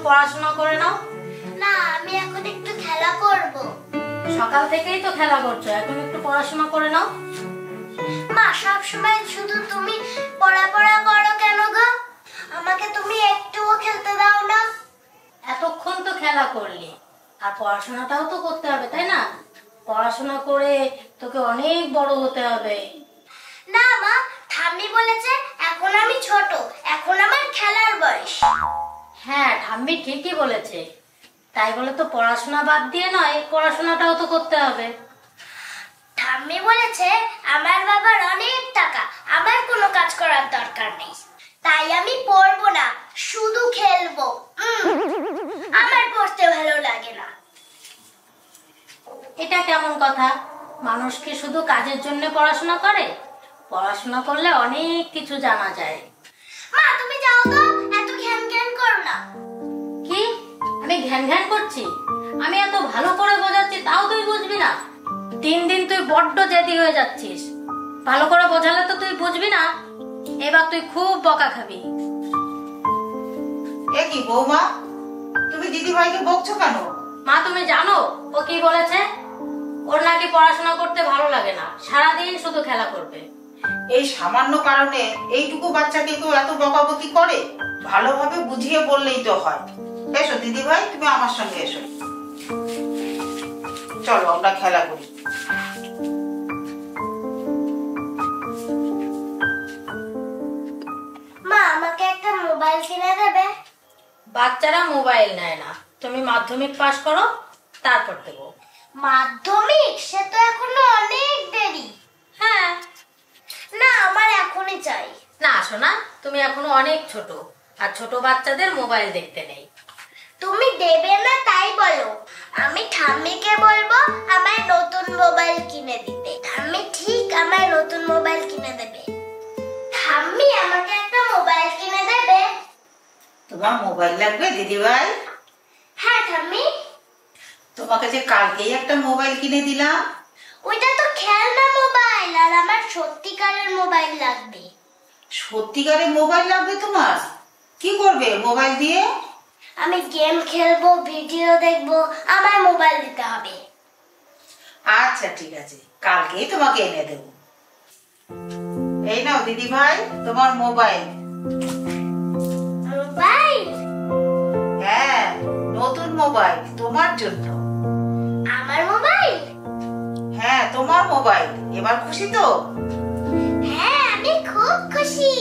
পড়াশোনা করে নাও। না, আমি এখন একটু খেলা করব। সকাল থেকেই তো খেলা করছো, এখন একটু পড়াশোনা করে নাও। মা, সব সময় শুধু তুমি পড়া পড়া করো কেন গো? আমাকে তুমি একটুও খেলতে দাও না? এতক্ষণ তো খেলা করলি, আর পড়াশোনাটাও তো করতে হবে, তাই না? পড়াশোনা করে তোকে অনেক বড় হতে হবে। না মা, ঠাম্মি বলেছে এখন আমি ছোট, এখন আমার খেলার বয়স। হ্যাঁ, ঠাম্মি ঠিকই বলেছে। তাই বলে তো পড়াশোনা বাদ দিয়ে নয়, পড়াশোনাটাও তো করতে হবে। ঠাম্মি বলেছে আমার বাবার অনেক টাকা, আমার কোনো কাজ করার দরকার নেই, তাই আমি পড়বো না, শুধু খেলবো। আমার পড়তে ভালো লাগে না। এটা কেমন কথা? মানুষ কি শুধু কাজের জন্য পড়াশোনা করে? পড়াশোনা করলে অনেক কিছু জানা যায়। মা, তুমি যাও তো, এত ঘ্যান ঘ্যান করো না। কি? আমি ঘ্যান ঘ্যান করছি? আমি এত ভালো করে বোঝাচ্ছি, তাও তুই বুঝবি না? দিন দিন তুই বড্ড জেদি হয়ে যাচ্ছিস। ভালো করে বোঝালে তো তুই বুঝবি না। এবার তুই খুব বকা খাবি। এ কি বৌমা, তুমি দিদি ভাইকে বকছো কেন? মা, তুমি জানো ও কি বলেছে? ওর নাকি পড়াশোনা করতে ভালো লাগে না, সারাদিন শুধু খেলা করবে। এই সামান্য কারণে এইটুকু বাচ্চাকে কেউ এত বকাবকি করে? ভালোভাবে বুঝিয়ে বললেই তো হয়। এসো দিদি ভাই, তুমি আমার সঙ্গে এসো, চলো আমরা খেলা করি। মা, আমাকে একটা মোবাইল কিনে দেবে? বাচ্চারা মোবাইল নেয় না, তুমি মাধ্যমিক পাস করো, তারপর দেবো। মাধ্যমিক? সে তো এখনো অনেক দেরি। হ্যাঁ। না, আমার এখনই চাই। না শোনা, তুমি এখনো অনেক ছোট, আর ছোট বাচ্চাদের মোবাইল দেখতে নেই। তুমি দেবে না তাই বলো, আমি ঠাম্মিকে বলবো আমায় নতুন মোবাইল কিনে দিতে। ঠাম্মি ঠিক আমায় নতুন মোবাইল কিনে দেবে। ঠাম্মি, আমাকে একটা মোবাইল কিনে দেবে? তোমার মোবাইল লাগবে দিদি ভাই? হ্যাঁ ঠাম্মি। তোমাকে যে কালকেই একটা মোবাইল কিনে দিলাম। ওইটা তো খেলনা মোবাইল, আর আমার সত্যিকারের মোবাইল লাগবে। সত্যিকারের মোবাইল লাগবে তোমার? কি করবে মোবাইল দিয়ে? আমি গেম খেলবো, ভিডিও দেখবো, আমার মোবাইল দিতে হবে। আচ্ছা ঠিক আছে, কালকেই তোমাকে এনে দেব। এই নাও দিদি ভাই তোমার মোবাইল। মোবাইল? হ্যাঁ, নতুন মোবাইল তোমার জন্য। আমার মোবাইল? হ্যাঁ, তোমার মোবাইল। এবার খুশি তো? হ্যাঁ, আমি খুব খুশি।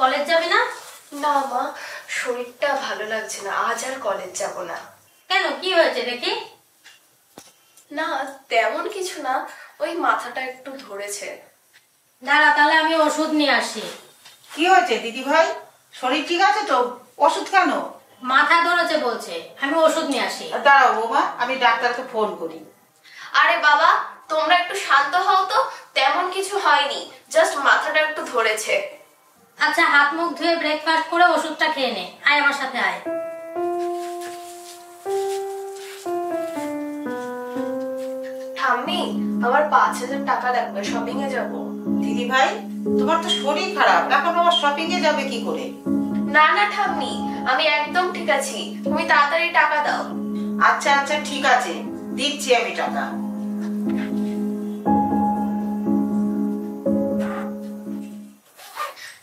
কলেজ যাবি না? না মা, শরীরটা ভালো লাগছে না, আজ আর কলেজ যাব না। কেন, কি হয়েছে দেখি? না তেমন কিছু না, ওই মাথাটা একটু ধরেছে। দাঁড়া, তাহলে আমি ওষুধ নিয়ে আসি। কি হয়েছে দিদি ভাই, শরীর ঠিক আছে তো? ওষুধ কেন? মাথা ধরেছে বলছে, আমি ওষুধ নিয়ে আসি। দাঁড়াও বৌমা, আমি ডাক্তারকে ফোন করি। আরে বাবা, তোমরা একটু শান্ত হও তো, তেমন কিছু হয়নি, জাস্ট মাথাটা একটু ধরেছে। আচ্ছা, হাত মুখ ধুয়ে ব্রেকফাস্ট করে ওষুধটা খেয়ে নে। আয় আমার সাথে আয়। ঠাম্মি, আমার 5000 টাকা লাগবে, শপিং এ যাব। দিদি ভাই, তোমার তো শরীর খারাপ, এখন আবার শপিং এ যাবে কি করে? না না ঠাম্মি, আমি একদম ঠিক আছি, তুমি তাড়াতাড়ি টাকা দাও। আচ্ছা আচ্ছা ঠিক আছে, দিচ্ছি আমি টাকা।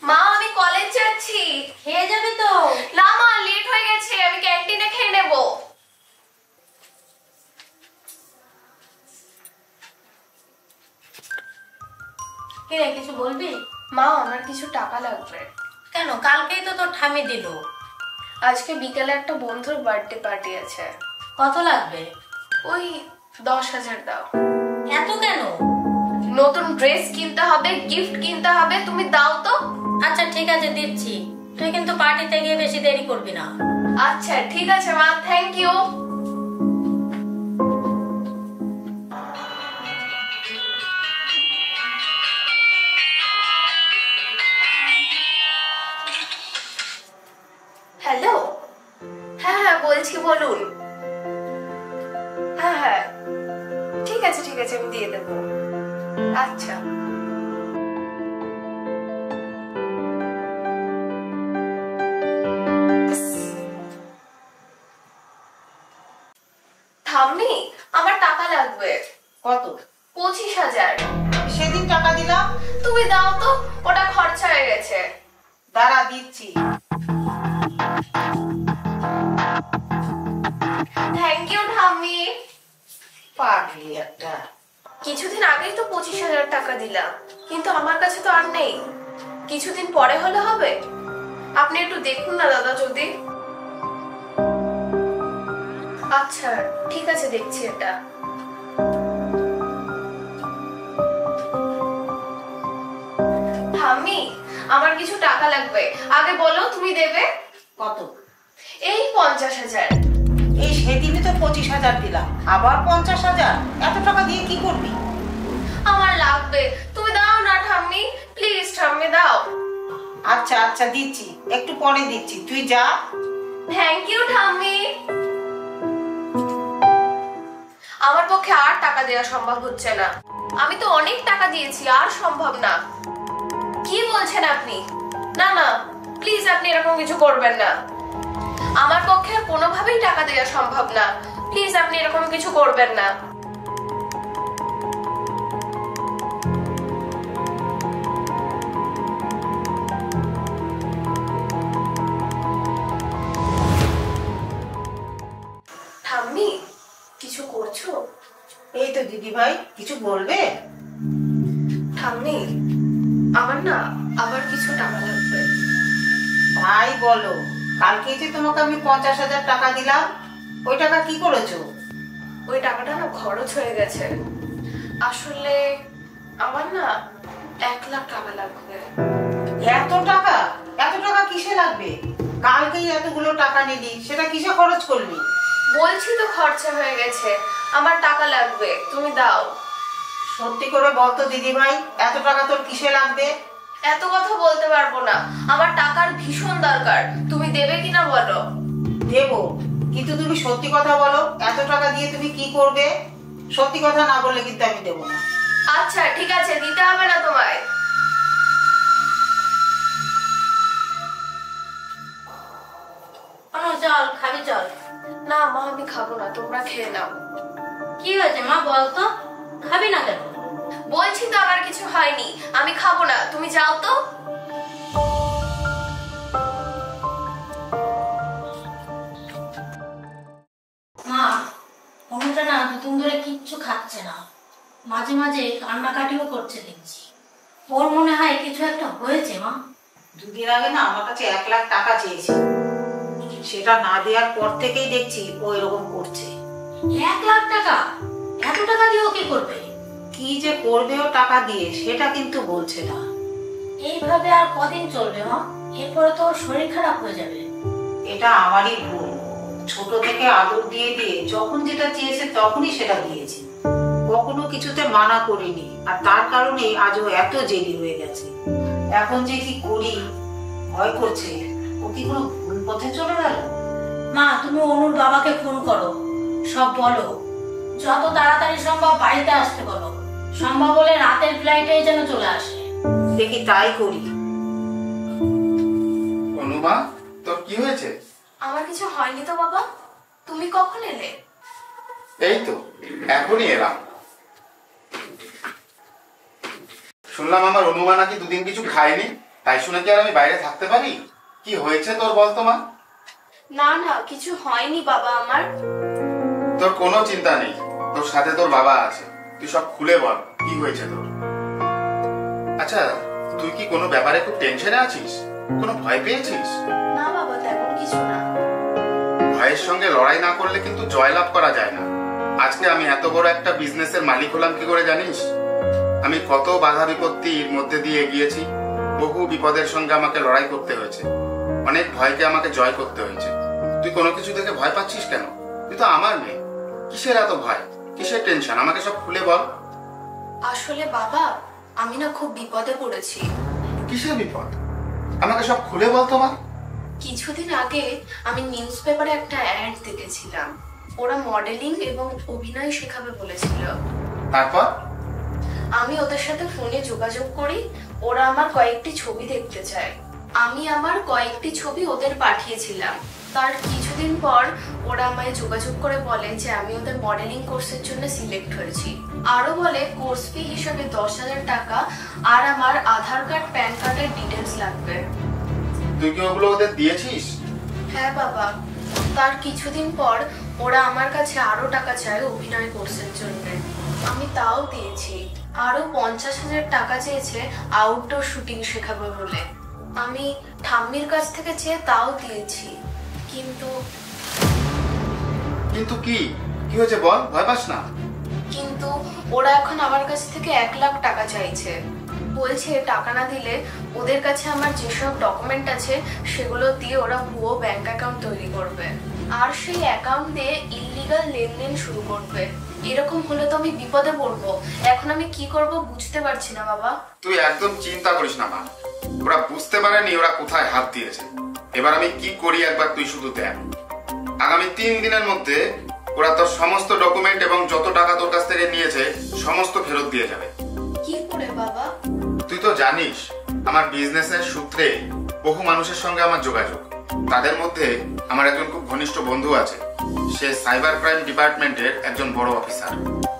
মা, আমি কলেজ যাচ্ছি। খেয়ে যাবি তো? না মা, লেট হয়ে গেছে, আমি ক্যান্টিনে খেয়ে নেব। কি রে, কিছু বলবি? মা, আমার কিছু টাকা লাগবে। কেন, কালকেই তো তোর ঠামি দিল। আজকে বিকেলে একটা বন্ধুর বার্থডে পার্টি আছে। কত লাগবে? ওই 10,000 দাও। এত কেন? নতুন ড্রেস কিনতে হবে, গিফট কিনতে হবে, তুমি দাও তো। আচ্ছা ঠিক আছে, দিচ্ছি। তুই কিন্তু পার্টিতে গিয়ে বেশি দেরি করবি না। আচ্ছা ঠিক আছে মা, থ্যাংক ইউ। হ্যালো, হ্যাঁ হ্যাঁ বলছি, বলুন। হ্যাঁ হ্যাঁ ঠিক আছে ঠিক আছে, আমি দিয়ে দেবো। আচ্ছা থামনি, আমার টাকা লাগবে। কত? 25,000। সেদিন টাকা দিলাম। তুমি দাও তো, ওটা খরচা হয়ে গেছে। দাঁড়া দিচ্ছি। থ্যাংক ইউ ঠাম্মি। পাগলি একটা। কিছুদিন আগেই তো 25,000 টাকা দিলাম, কিন্তু আমার কাছে তো আর নেই। কিছুদিন পরে হলে হবে? আপনি একটু দেখুন না দাদা যদি। আচ্ছা ঠিক আছে, দেখছি এটা। ঠাম্মি আমার কিছু টাকা লাগবে, আগে বলো তুমি দেবে। কত? এই 50,000। এই সেদিনই তো 25,000 দিলাম, আবার 50,000? এত টাকা দিয়ে কি করবি? আমার লাগবে, তুমি দাও না ঠাম্মি, প্লিজ ঠাম্মি দাও। আচ্ছা আচ্ছা দিচ্ছি, একটু পরে দিচ্ছি, তুই যা। থ্যাংক ইউ ঠাম্মি। আমার পক্ষে আর টাকা দেওয়া সম্ভব হচ্ছে না, আমি তো অনেক টাকা দিয়েছি, আর সম্ভব না। কি বলছেন আপনি? না না প্লিজ, আপনি এরকম কিছু করবেন না। আমার পক্ষে আর কোনোভাবেই টাকা দেওয়া সম্ভব না, প্লিজ আপনি এরকম কিছু করবেন না। ঠাম্মি কিছু করছো? এই তো দিদি ভাই, কিছু বলবে? ঠাম্মি আমার না আবার কিছু টাকা লাগবে। তাই বলো, কালকে যে তোমাকে আমি 50,000 টাকা দিলাম, ওই টাকা কি করেছো? ওই টাকাটা না খরচ হয়ে গেছে। আসলে আমার না 1 লাখ টাকা লাগবে। এত টাকা? এত টাকা কিসে লাগবে? কালকেই এতগুলো টাকা নিলি, সেটা কিসে খরচ করলি? বলছি তো খরচা হয়ে গেছে, আমার টাকা লাগবে, তুমি দাও। সত্যি করে বলতো দিদি ভাই, এত টাকা তোর কিসে লাগবে? এত কথা বলতে পারবো না, আমার টাকার ভীষণ দরকার, তুমি দেবে কিনা বলো। দেবো, কিন্তু তুমি সত্যি কথা বলো, এত টাকা দিয়ে তুমি কি করবে? সত্যি কথা না বললে কিন্তু আমি দেবো না। আচ্ছা ঠিক আছে, দিতে হবে না তোমায়। চল খাবি চল। না মা আমি খাবো না, তোমরা খেয়ে নাও। কি হয়েছে মা বলতো, খাবি না কেন? বলছি তো আমার কিছু হয়নি, আমি খাবো না, তুমি যাও তো। মা অনুটা না দুদিন ধরে কিচ্ছু খাচ্ছে না, মাঝে মাঝে কান্নাকাটিও করছে দেখছি। ওর মনে হয় কিছু একটা হয়েছে মা। দুদিন আগে না আমার কাছে 1 লাখ টাকা চেয়েছে, সেটা না দেওয়ার পর থেকেই দেখছি ও এরকম করছে। 1 লাখ টাকা? এত টাকা দিয়ে ও কি করবে? কি যে করবে ও টাকা দিয়ে সেটা কিন্তু বলছে না। এইভাবে আর কদিন চলবে মা? এরপরে তো ওর শরীর খারাপ হয়ে যাবে। এটা আমারই ভুল, ছোট থেকে আদর দিয়ে দিয়ে যখন যেটা চেয়েছে তখনই সেটা দিয়েছি, কখনো কিছুতে মানা করিনি, আর তার কারণে আজ ও এত জেদি হয়ে গেছে। এখন যে কি করি ভয় করছে, ও কি কোনো ভুল পথে চলে গেল? মা তুমি অনুর বাবাকে ফোন করো, সব বলো, যত তাড়াতাড়ি সম্ভব বাড়িতে আসতে বলো, সম্ভব হলে রাতের ফ্লাইটেই যেন চলে আসে। দেখি তাই করি। অনুমা তোর কি হয়েছে? আমার কিছু হয়নি তো বাবা, তুমি কখন এলে? এই তো এখনই এলাম। শুনলাম আমার অনুমা নাকি দুদিন কিছু খায়নি, তাই শুনে কি আর আমি বাইরে থাকতে পারি? কি হয়েছে তোর বলতো মা? না না কিছু হয়নি বাবা আমার। তোর কোনো চিন্তা নেই, তোর সাথে তোর বাবা আছে, তুই সব খুলে বল কি হয়েছে তোর। আচ্ছা তুই কি কোনো ব্যাপারে খুব টেনশনে আছিস? কোনো ভয় পেয়েছিস? না বাবা তেমন কিছু না। ভয়ের সঙ্গে লড়াই না করলে কিন্তু জয়লাভ করা যায় না। আজকে আমি এত বড় একটা বিজনেসের মালিক হলাম কি করে জানিস? আমি কত বাধা বিপত্তির মধ্যে দিয়ে এগিয়েছি, বহু বিপদের সঙ্গে আমাকে লড়াই করতে হয়েছে, অনেক ভয়কে আমাকে জয় করতে হয়েছে। তুই কোনো কিছু দেখে ভয় পাচ্ছিস কেন? তুই তো আমার মেয়ে, কিসের এত ভয়, কিসের টেনশন? আমাকে সব খুলে বল। আসলে বাবা, আমি না খুব বিপদে পড়েছি। কিসের বিপদ? আমাকে সব খুলে বল তোমার। কিছুদিন আগে আমি নিউজ পেপারে একটা অ্যাড দেখেছিলাম। ওরা মডেলিং এবং অভিনয় শেখাবে বলেছিল। তারপর? আমি ওদের সাথে ফোনে যোগাযোগ করি। ওরা আমার কয়েকটি ছবি দেখতে চায়। আমি আমার কয়েকটি ছবি ওদের পাঠিয়েছিলাম। তার কিছুদিন পর ওরা আমায় যোগাযোগ করে বলে যে আমি ওদের মডেলিং কোর্সের জন্য সিলেক্ট হয়েছি। আরো বলে কোর্স ফি হিসেবে 10,000 টাকা আর আমার আধার কার্ড, প্যান কার্ডের ডিটেলস লাগবে। তুই কি ওগুলো ওদের দিয়েছিস? হ্যাঁ বাবা। তার কিছুদিন পর ওরা আমার কাছে আরো টাকা চায় অভিনয় কোর্সের জন্য। আমি তাও দিয়েছি। আরো 50,000 টাকা চেয়েছে আউটডোর শুটিং শেখাবে বলে। আমি ঠাম্মির কাছ থেকে চেয়ে তাও দিয়েছি। কিন্তু কিন্তু কি কি হয়েছে বল, ভয় পাস না। কিন্তু ওরা এখন আমার কাছ থেকে 1 লাখ টাকা চাইছে। বলছে টাকা না দিলে ওদের কাছে আমার যেসব ডকুমেন্ট আছে সেগুলো দিয়ে ওরা ভুয়ো ব্যাংক অ্যাকাউন্ট তৈরি করবে আর সেই অ্যাকাউন্ট দিয়ে ইললিগাল লেনদেন শুরু করবে। এরকম হলে তো আমি বিপদে পড়বো। এখন আমি কি করব বুঝতে পারছি না বাবা। তুই একদম চিন্তা করিস না মা, ওরা বুঝতে পারেনি ওরা কোথায় হাত দিয়েছে। এবার আমি কি করি একবার তুই শুধু দেখ। আগামী 3 দিনের মধ্যে ওরা তোর সমস্ত ডকুমেন্ট এবং যত টাকা তোর কাছ থেকে নিয়েছে সমস্ত ফেরত দিয়ে যাবে। কি করে বাবা? তুই তো জানিস আমার বিজনেসের সূত্রে বহু মানুষের সঙ্গে আমার যোগাযোগ। তাদের মধ্যে আমার একজন খুব ঘনিষ্ঠ বন্ধু আছে, সে সাইবার ক্রাইম ডিপার্টমেন্টের একজন বড় অফিসার।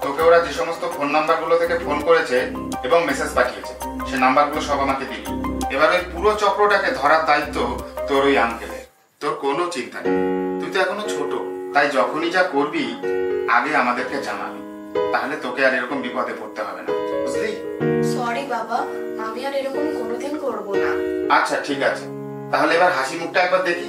তোকে ওরা যে সমস্ত ফোন নাম্বারগুলো থেকে ফোন করেছে এবং মেসেজ পাঠিয়েছে সে নাম্বারগুলো সব আমাকে দিবি। এবার ওই পুরো চক্রটাকে ধরার দায়িত্ব তোর ওই আঙ্কেলের। তোর কোনো চিন্তা নেই, তুই তো এখনো ছোট, তাই যখনই যা করবি আগে আমাদেরকে জানাবি, তাহলে তোকে আর এরকম বিপদে পড়তে হবে না, বুঝলি? সরি বাবা, আমি আর এরকম কোনোদিন করব না। আচ্ছা ঠিক আছে, তাহলে এবার হাসি মুখটা একবার দেখি।